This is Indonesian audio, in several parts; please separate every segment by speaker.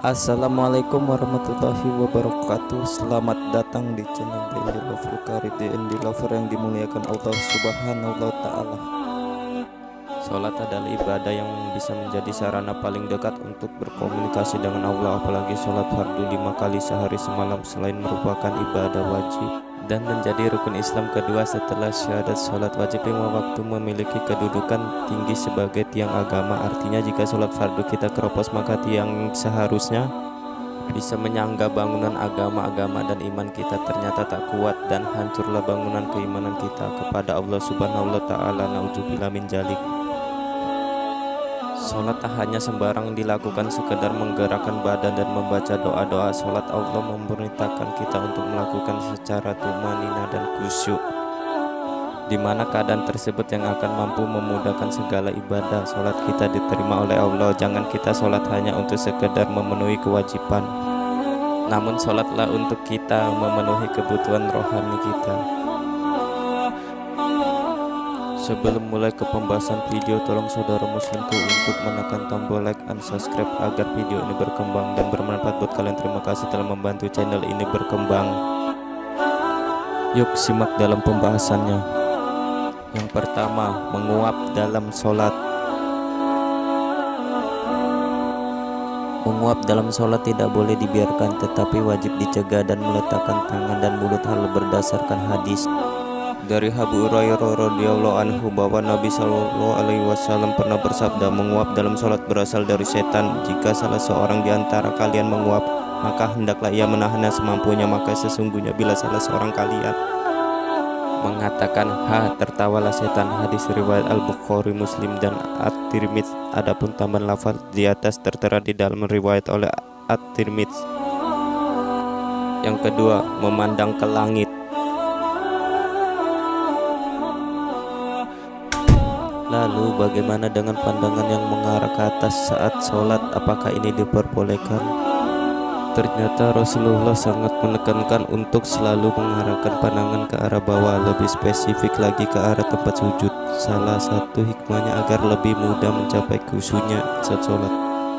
Speaker 1: Assalamualaikum warahmatullahi wabarakatuh. Selamat datang di channel The Indie Lover Kari The Indie Lover yang dimuliakan Allah Subhanahu wa Ta'ala. Sholat adalah ibadah yang bisa menjadi sarana paling dekat untuk berkomunikasi dengan Allah, apalagi sholat fardu 5 kali sehari semalam. Selain merupakan ibadah wajib dan menjadi rukun Islam kedua setelah syahadat, sholat wajib 5 waktu memiliki kedudukan tinggi sebagai tiang agama. Artinya jika sholat fardu kita keropos, maka tiang seharusnya bisa menyangga bangunan agama dan iman kita ternyata tak kuat, dan hancurlah bangunan keimanan kita kepada Allah Subhanahu wa Ta'ala. Nauzubillah min dzalik. Sholat tak hanya sembarang dilakukan sekedar menggerakkan badan dan membaca doa-doa. Sholat Allah memerintahkan kita untuk melakukan secara tumanina dan khusyuk, di mana keadaan tersebut yang akan mampu memudahkan segala ibadah. Sholat kita diterima oleh Allah. Jangan kita sholat hanya untuk sekedar memenuhi kewajiban, namun sholatlah untuk kita memenuhi kebutuhan rohani kita. Sebelum mulai ke pembahasan video, tolong saudara muslimku untuk menekan tombol like dan subscribe agar video ini berkembang dan bermanfaat buat kalian. Terima kasih telah membantu channel ini berkembang. Yuk simak dalam pembahasannya. Yang pertama, menguap dalam sholat. Menguap dalam sholat tidak boleh dibiarkan, tetapi wajib dicegah dan meletakkan tangan dan mulut hal berdasarkan hadis dari Abu Hurairah radhiyallahu anhu bahwa Nabi Shallallahu alaihi wasallam pernah bersabda, menguap dalam sholat berasal dari setan. Jika salah seorang di antara kalian menguap, maka hendaklah ia menahannya semampunya. Maka sesungguhnya bila salah seorang kalian mengatakan tertawalah setan. Hadis riwayat Al-Bukhari, Muslim dan At-Tirmidzi. Adapun tambahan lafaz di atas tertera di dalam riwayat oleh At-Tirmidzi. Yang kedua, memandang ke langit. Lalu bagaimana dengan pandangan yang mengarah ke atas saat sholat? Apakah ini diperbolehkan? Ternyata Rasulullah sangat menekankan untuk selalu mengarahkan pandangan ke arah bawah, lebih spesifik lagi ke arah tempat sujud. Salah satu hikmahnya agar lebih mudah mencapai khusyuknya saat sholat.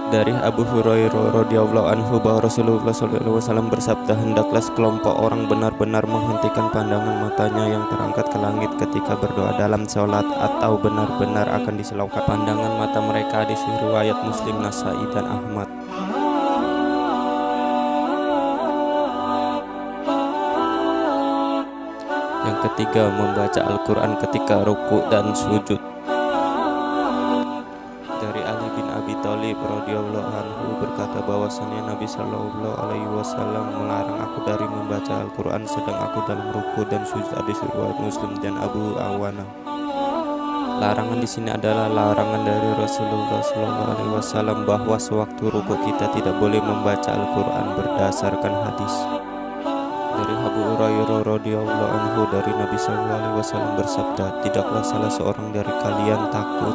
Speaker 1: Dari Abu Hurairah radhiyallahu anhu bahwa Rasulullah SAW bersabda, hendaklah sekelompok orang benar-benar menghentikan pandangan matanya yang terangkat ke langit ketika berdoa dalam sholat, atau benar-benar akan diselaukan pandangan mata mereka. Di riwayat Muslim, Nasai dan Ahmad. Yang ketiga, membaca Al-Quran ketika ruku dan sujud. Dari Ali bin Abi Thalib radhiyallahu anhu berkata bahwasannya Nabi Shallallahu alaihi wasallam melarang aku dari membaca Al-Quran sedang aku dalam ruku dan sujud. Hadis riwayat Muslim dan Abu Awana. Larangan di sini adalah larangan dari Rasulullah Shallallahu alaihi wasallam bahwa sewaktu ruku kita tidak boleh membaca Al-Quran berdasarkan hadis dari Abu Hurairah radhiyallahu anhu dari Nabi Shallallahu alaihi wasallam bersabda, tidaklah salah seorang dari kalian takut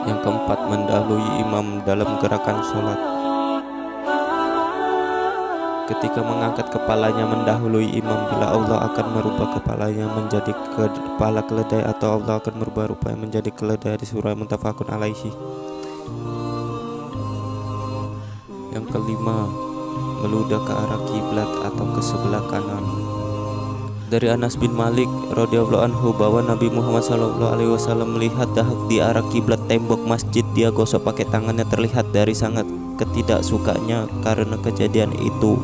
Speaker 1: Yang keempat, mendahului imam dalam gerakan sholat. Ketika mengangkat kepalanya mendahului imam, bila Allah akan merubah kepalanya menjadi kepala keledai atau Allah akan merubah rupanya menjadi keledai. Di surah muttafaqun alaihi. Yang kelima, meludah ke arah kiblat atau ke sebelah kanan. Dari Anas bin Malik radhiyallahu anhu bahwa Nabi Muhammad SAW melihat dahak di arah kiblat tembok masjid. Dia gosok pakai tangannya, terlihat dari sangat ketidaksukanya karena kejadian itu.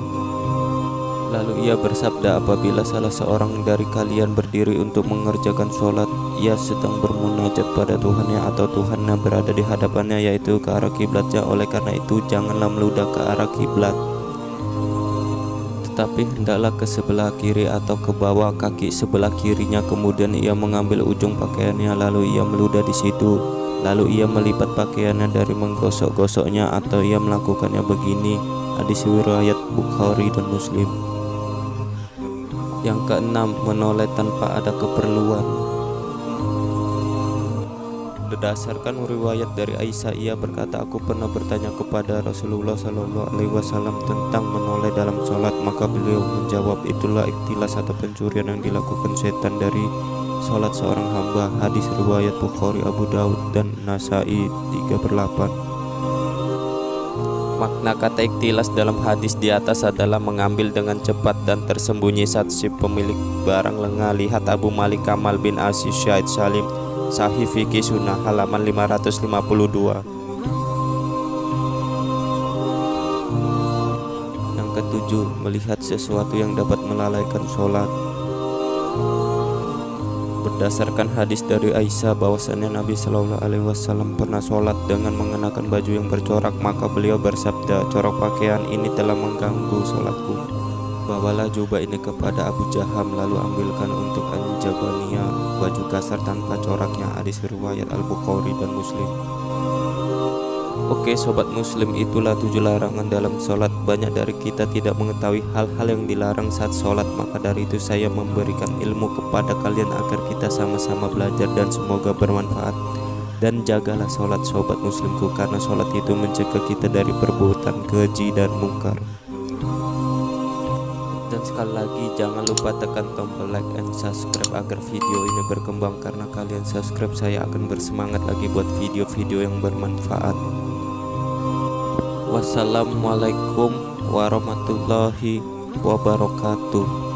Speaker 1: Lalu ia bersabda, apabila salah seorang dari kalian berdiri untuk mengerjakan sholat, ia sedang bermunajat pada Tuhannya atau Tuhannya berada di hadapannya, yaitu ke arah kiblatnya. Oleh karena itu janganlah meludah ke arah kiblat, tapi hendaklah ke sebelah kiri atau ke bawah kaki sebelah kirinya. Kemudian ia mengambil ujung pakaiannya, lalu ia meludah di situ. Lalu ia melipat pakaiannya dari menggosok-gosoknya, atau ia melakukannya begini. Hadis riwayat Bukhari dan Muslim. Yang keenam, menoleh tanpa ada keperluan. Berdasarkan riwayat dari Aisyah, ia berkata, aku pernah bertanya kepada Rasulullah SAW tentang menoleh dalam sholat, maka beliau menjawab, itulah ikhtilas atau pencurian yang dilakukan setan dari sholat seorang hamba. Hadis riwayat Bukhari, Abu Daud, dan Nasai 3/8. Makna kata ikhtilas dalam hadis di atas adalah mengambil dengan cepat dan tersembunyi saat si pemilik barang lengah. Lihat Abu Malik Kamal bin Aziz Syahid Salim, Sahih Fikih Sunnah, halaman 552. Yang ketujuh, melihat sesuatu yang dapat melalaikan sholat. Berdasarkan hadis dari Aisyah bahwasannya Nabi Shallallahu Alaihi Wasallam pernah sholat dengan mengenakan baju yang bercorak, maka beliau bersabda, corak pakaian ini telah mengganggu sholatku. Bawalah jubah ini kepada Abu Jaham, lalu ambilkan untuk Anjabania baju kasar tanpa coraknya. Hadis riwayat Al-Bukhari dan Muslim. Oke sobat muslim, itulah 7 larangan dalam sholat. Banyak dari kita tidak mengetahui hal-hal yang dilarang saat sholat, maka dari itu saya memberikan ilmu kepada kalian agar kita sama-sama belajar dan semoga bermanfaat. Dan jagalah sholat sobat muslimku, karena sholat itu mencegah kita dari perbuatan keji dan mungkar. Dan sekali lagi jangan lupa tekan tombol like and subscribe agar video ini berkembang, karena kalian subscribe saya akan bersemangat lagi buat video-video yang bermanfaat. Wassalamualaikum warahmatullahi wabarakatuh.